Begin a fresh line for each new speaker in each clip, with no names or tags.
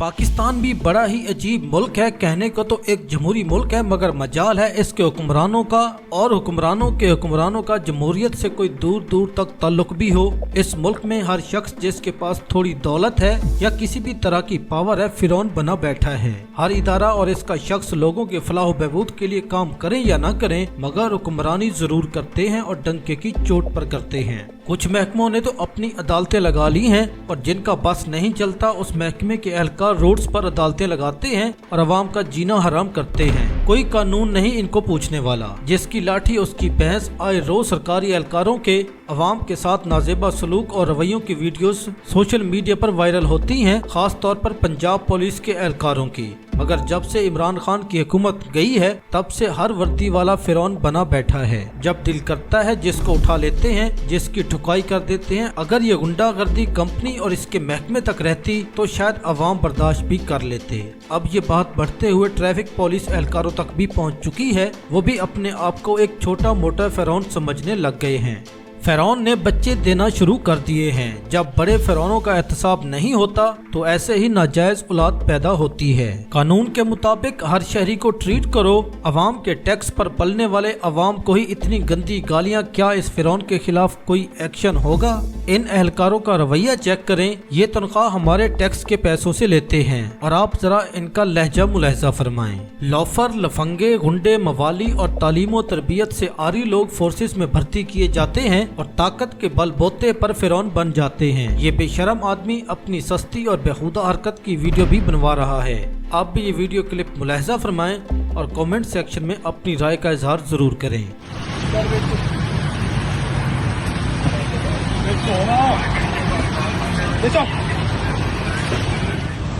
पाकिस्तान भी बड़ा ही अजीब मुल्क है। कहने को तो एक जमहूरी मुल्क है, मगर मजाल है इसके हुक्मरानों का और हुक्मरानों के हुक्मरानों का जमहूरियत से कोई दूर दूर तक ताल्लुक भी हो। इस मुल्क में हर शख्स जिसके पास थोड़ी दौलत है या किसी भी तरह की पावर है, फिरौन बना बैठा है। हर इदारा और इसका शख्स लोगों के फलाह बहबूद के लिए काम करें या ना करें, मगर हुक्मरानी जरूर करते हैं और डंके की चोट पर करते हैं। कुछ महकमों ने तो अपनी अदालतें लगा ली हैं और जिनका बस नहीं चलता उस महकमे के एहलकार रोड्स पर अदालतें लगाते हैं और अवाम का जीना हराम करते हैं। कोई कानून नहीं इनको पूछने वाला। जिसकी लाठी उसकी भैंस। आए रोज सरकारी एहलकारों के अवाम के साथ नाजेबा सलूक और रवैयों की वीडियोस सोशल मीडिया पर वायरल होती हैं, खास तौर पर पंजाब पुलिस के एहलकारों की। मगर जब से इमरान खान की हुकूमत गई है तब से हर वर्दी वाला फिरौन बना बैठा है। जब दिल करता है जिसको उठा लेते हैं, जिसकी ठुकाई कर देते हैं। अगर ये गुंडागर्दी कंपनी और इसके महकमे तक रहती तो शायद अवाम बर्दाश्त भी कर लेते। अब ये बात बढ़ते हुए ट्रैफिक पुलिस एहलकारों तक भी पहुंच चुकी है। वो भी अपने आप को एक छोटा मोटा फिरौन समझने लग गए हैं। फिरौन ने बच्चे देना शुरू कर दिए हैं। जब बड़े फिरौनों का एहतसाब नहीं होता तो ऐसे ही नाजायज औलाद पैदा होती है। कानून के मुताबिक हर शहरी को ट्रीट करो। अवाम के टैक्स पर पलने वाले अवाम को ही इतनी गंदी गालियां। क्या इस फिरौन के खिलाफ कोई एक्शन होगा? इन एहलकारों का रवैया चेक करें। ये तनख्वाह हमारे टैक्स के पैसों से लेते हैं और आप जरा इनका लहजा मुलाहिजा फरमाएं। लॉफर, लफंगे, गुंडे, मवाली और तालीम और तरबियत से आरी लोग फोर्सेस में भर्ती किए जाते हैं और ताकत के बलबोते पर फिरौन बन जाते हैं। ये बेशरम आदमी अपनी सस्ती और बेहुदा हरकत की वीडियो भी बनवा रहा है। आप भी ये वीडियो क्लिप मुलाहिजा फरमाएं और कमेंट सेक्शन में अपनी राय का इजहार जरूर करें।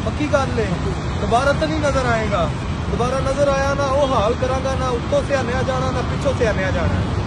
पक्की कर ले, दोबारा तो नहीं नजर आएगा। दोबारा नजर आया ना वो हाल करागा, ना उत्तों से आने जाना ना पिछों से आने जाना है।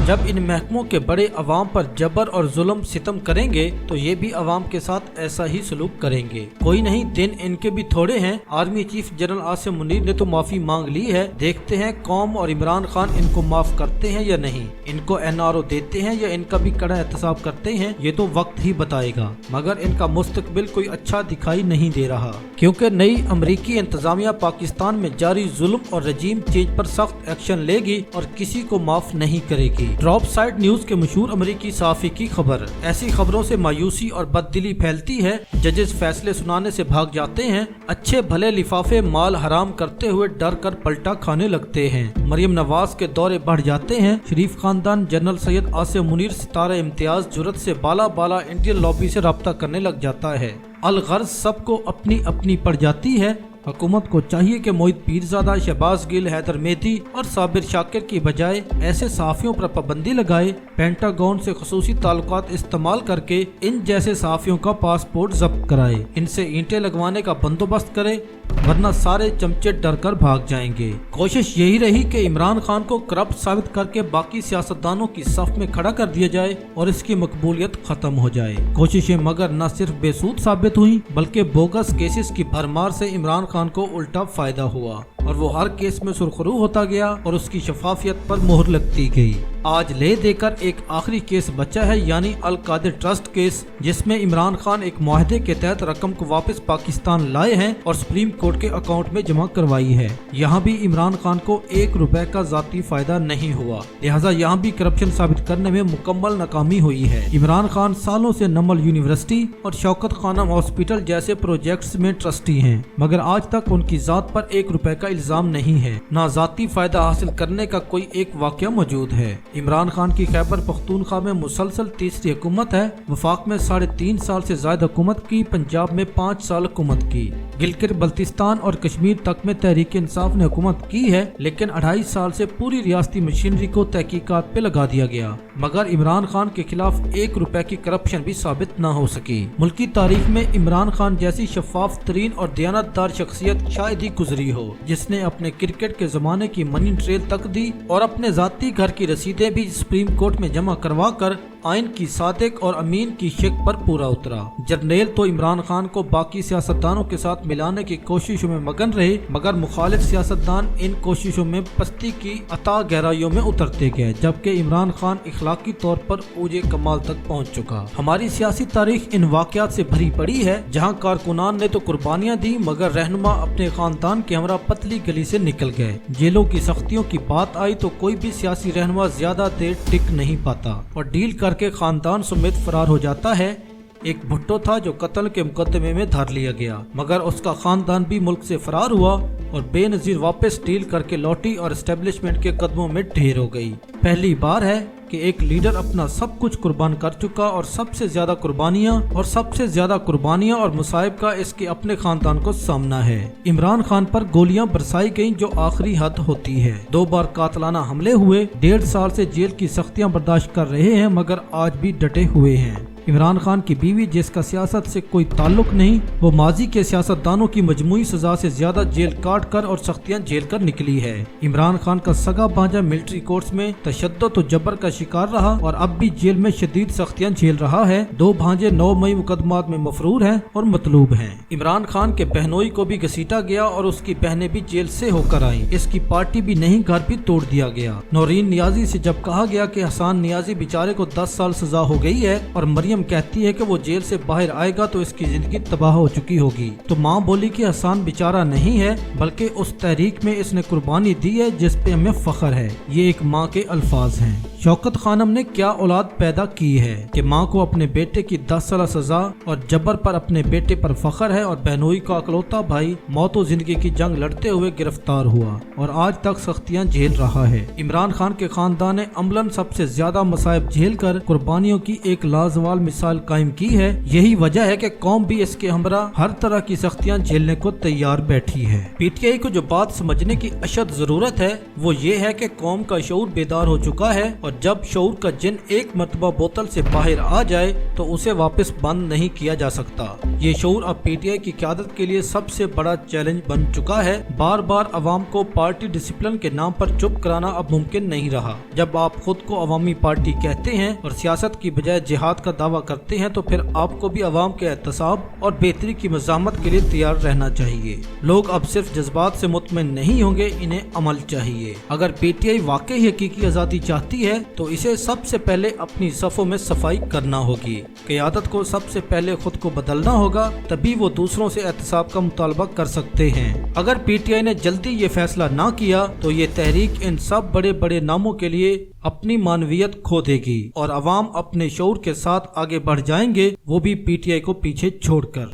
जब इन महकमों के बड़े अवाम पर जबर और जुल्म सितम करेंगे तो ये भी अवाम के साथ ऐसा ही सलूक करेंगे। कोई नहीं, दिन इनके भी थोड़े हैं। Army chief general Asim Munir ने तो माफी मांग ली है। देखते हैं कौम और इमरान खान इनको माफ करते हैं या नहीं, इनको NRO देते हैं या इनका भी कड़ा एहतसाब करते हैं, ये तो वक्त ही बताएगा। मगर इनका मुस्तकबिल कोई अच्छा दिखाई नहीं दे रहा, क्योंकि नई अमरीकी इंतजामिया पाकिस्तान में जारी जुल्म और रजीम चेंज पर सख्त एक्शन लेगी और किसी को माफ नहीं करेगी। ड्रॉप साइड न्यूज के मशहूर अमेरिकी सहाफी की खबर। ऐसी खबरों से मायूसी और बददिली फैलती है। जजेस फैसले सुनाने से भाग जाते हैं। अच्छे भले लिफाफे माल हराम करते हुए डर कर पलटा खाने लगते हैं। मरियम नवाज के दौरे बढ़ जाते हैं। शरीफ खानदान जनरल सैयद आसिम मुनीर सितारा इम्तियाज जुर्रत से बाला बाला इंडियन लॉबी से राब्ता करने लग जाता है। अलगर्ज सबको अपनी अपनी पड़ जाती है। हुकूमत को चाहिए कि मोहित पीरजादा, शहबाज गिल, हैदर मेहदी और साबिर शाकिर की बजाय ऐसे सहाफियों पर पाबंदी लगाए। पेंटागन से खसूसी ताल्लुकात इस्तेमाल करके इन जैसे सहाफियों का पासपोर्ट जब्त कराए। इनसे ईंटें लगवाने का बंदोबस्त करे, वरना सारे चमचे डर कर भाग जाएंगे। कोशिश यही रही कि इमरान खान को करप्ट साबित करके बाकी सियासतदानों की सफ में खड़ा कर दिया जाए और इसकी मकबूलियत खत्म हो जाए। कोशिशें मगर न सिर्फ बेसूद साबित हुई, बल्कि बोगस केसेस की भरमार से इमरान खान को उल्टा फायदा हुआ और वो हर केस में सुरखरू होता गया और उसकी शफाफियत पर मोहर लगती गई। आज ले देकर एक आखिरी केस बचा है, यानी अल कादिर ट्रस्ट केस, जिसमें इमरान खान एक मुआहदे के तहत रकम को वापस पाकिस्तान लाए हैं और सुप्रीम कोर्ट के अकाउंट में जमा करवाई है। यहाँ भी इमरान खान को ₹1 का जाती फायदा नहीं हुआ, लिहाजा यहाँ भी करप्शन साबित करने में मुकम्मल नाकामी हुई है। इमरान खान सालों से नमल यूनिवर्सिटी और शौकत खानम हॉस्पिटल जैसे प्रोजेक्ट्स में ट्रस्टी हैं, मगर आज तक उनकी जात पर ₹1 का इल्जाम नहीं है। ना जाती फायदा हासिल करने का कोई एक वाक़या मौजूद है। इमरान खान की खैबर पख्तूनख्वा में मुसलसल तीसरी हुकूमत है। वफाक में 3.5 साल से ज्यादा हुकूमत की, पंजाब में 5 साल हुकूमत की, गिलगित बल्तिस्तान और कश्मीर तक में तहरीक इंसाफ ने हुकूमत की है, लेकिन 2.5 साल से पूरी रियासती मशीनरी को तहकीकात पे लगा दिया गया, मगर इमरान खान के खिलाफ ₹1 की करप्शन भी साबित न हो सकी। मुल्की तारीख में इमरान खान जैसी शफाफ तरीन और दयानतदार शख्सियत शायद ही गुजरी हो, जिसने अपने क्रिकेट के जमाने की मनी ट्रेल तक दी और अपने जाती घर की रसीदें भी सुप्रीम कोर्ट में जमा करवा कर आइन की सादिक और अमीन की शिक पर पूरा उतरा। जर्नेल तो इमरान खान को बाकी सियासतदानों के साथ मिलाने की कोशिशों में मगन रहे, मगर मुखालिफ सियासतदान इन कोशिशों में पस्ती की अता गहराइयों में उतरते गए, जबकि इमरान खान इखलाकी तौर पर ऊंचे कमाल तक पहुंच चुका। हमारी सियासी तारीख इन वाकयात से भरी पड़ी है, जहां कारकुनान ने तो कुर्बानियां दी मगर रहनुमा अपने खानदान के हमरा पतली गली से निकल गए। जेलों की सख्तियों की बात आई तो कोई भी सियासी रहनुमा ज्यादा देर टिक नहीं पाता और डील करके खानदान समेत फरार हो जाता है। एक भुट्टो था जो कत्ल के मुकदमे में धर लिया गया, मगर उसका खानदान भी मुल्क से फरार हुआ और बेनजीर वापस डील करके लौटी और एस्टेब्लिशमेंट के कदमों में ढेर हो गई। पहली बार है कि एक लीडर अपना सब कुछ कुर्बान कर चुका और सबसे ज्यादा कुर्बानियां और मुसाइब का इसके अपने खानदान को सामना है। इमरान खान पर गोलियां बरसाई गईं जो आखिरी हद होती है। 2 बार कातलाना हमले हुए, 1.5 साल से जेल की सख्तियां बर्दाश्त कर रहे हैं मगर आज भी डटे हुए हैं। इमरान खान की बीवी, जिसका सियासत से कोई ताल्लुक नहीं, वो माजी के सियासतदानों की मजमूई सजा से ज्यादा जेल काट कर और सख्तियां झेल कर निकली है। इमरान खान का सगा भांजा मिलिट्री कोर्ट्स में तशद्दुद और जबर का शिकार रहा और अब भी जेल में शदीद सख्तियां झेल रहा है। 2 भांजे 9 मई मुकदमात में मफरूर हैं और मतलूब हैं। इमरान खान के बहनोई को भी घसीटा गया और उसकी बहनें भी जेल से होकर आईं। इसकी पार्टी भी नहीं, घर भी तोड़ दिया गया। नौरीन नियाजी से जब कहा गया कि हसन नियाजी बेचारे को 10 साल सजा हो गई है और मरियम कहती है कि वो जेल से बाहर आएगा तो इसकी जिंदगी तबाह हो चुकी होगी, तो माँ बोली कि हसन बेचारा नहीं है बल्कि उस तहरीक में इसने कुर्बानी दी है जिस पे हमें फख्र है। ये एक माँ के अल्फाज हैं। शौकत खानम ने क्या औलाद पैदा की है कि माँ को अपने बेटे की 10 साल सजा और जबर पर अपने बेटे पर फख्र है और बहनोई का अकलौता भाई मौत और जिंदगी की जंग लड़ते हुए गिरफ्तार हुआ और आज तक सख्तियां झेल रहा है। इमरान खान के खानदान ने अमलन सबसे ज्यादा मसाइब झेल कर कुर्बानियों की एक लाजवाल मिसाल कायम की है। यही वजह है कि कौम भी इसके हमरा हर तरह की सख्तियां झेलने को तैयार बैठी है। पीटीआई को जो बात समझने की अशद जरूरत है वो ये है कि कौम का शऊर बेदार हो चुका है और जब शऊर का जिन एक मर्तबा बोतल से बाहर आ जाए तो उसे वापस बंद नहीं किया जा सकता। ये शऊर अब पीटीआई की क़यादत के लिए सबसे बड़ा चैलेंज बन चुका है। बार बार अवाम को पार्टी डिसिप्लिन के नाम पर चुप कराना अब मुमकिन नहीं रहा। जब आप खुद को अवामी पार्टी कहते हैं और सियासत की बजाय जिहाद का दावा करते हैं तो फिर आपको भी अवाम के एहतसाब और बेहतरी की मज़ामत के लिए तैयार रहना चाहिए। लोग अब सिर्फ जज्बात से मुतमईन नहीं होंगे, इन्हें अमल चाहिए। अगर पीटीआई वाकई हकीकी आज़ादी चाहती है तो इसे सबसे पहले अपनी सफ़ों में सफाई करना होगी। क़यादत को सबसे पहले खुद को बदलना होगा, तभी वो दूसरों से एहतसाब का मुतालबा कर सकते हैं। अगर पीटीआई ने जल्दी ये फैसला ना किया तो ये तहरीक इन सब बड़े बड़े नामों के लिए अपनी मानवियत खो देगी और अवाम अपने शऊर के साथ आगे बढ़ जाएंगे, वो भी पीटीआई को पीछे छोड़कर।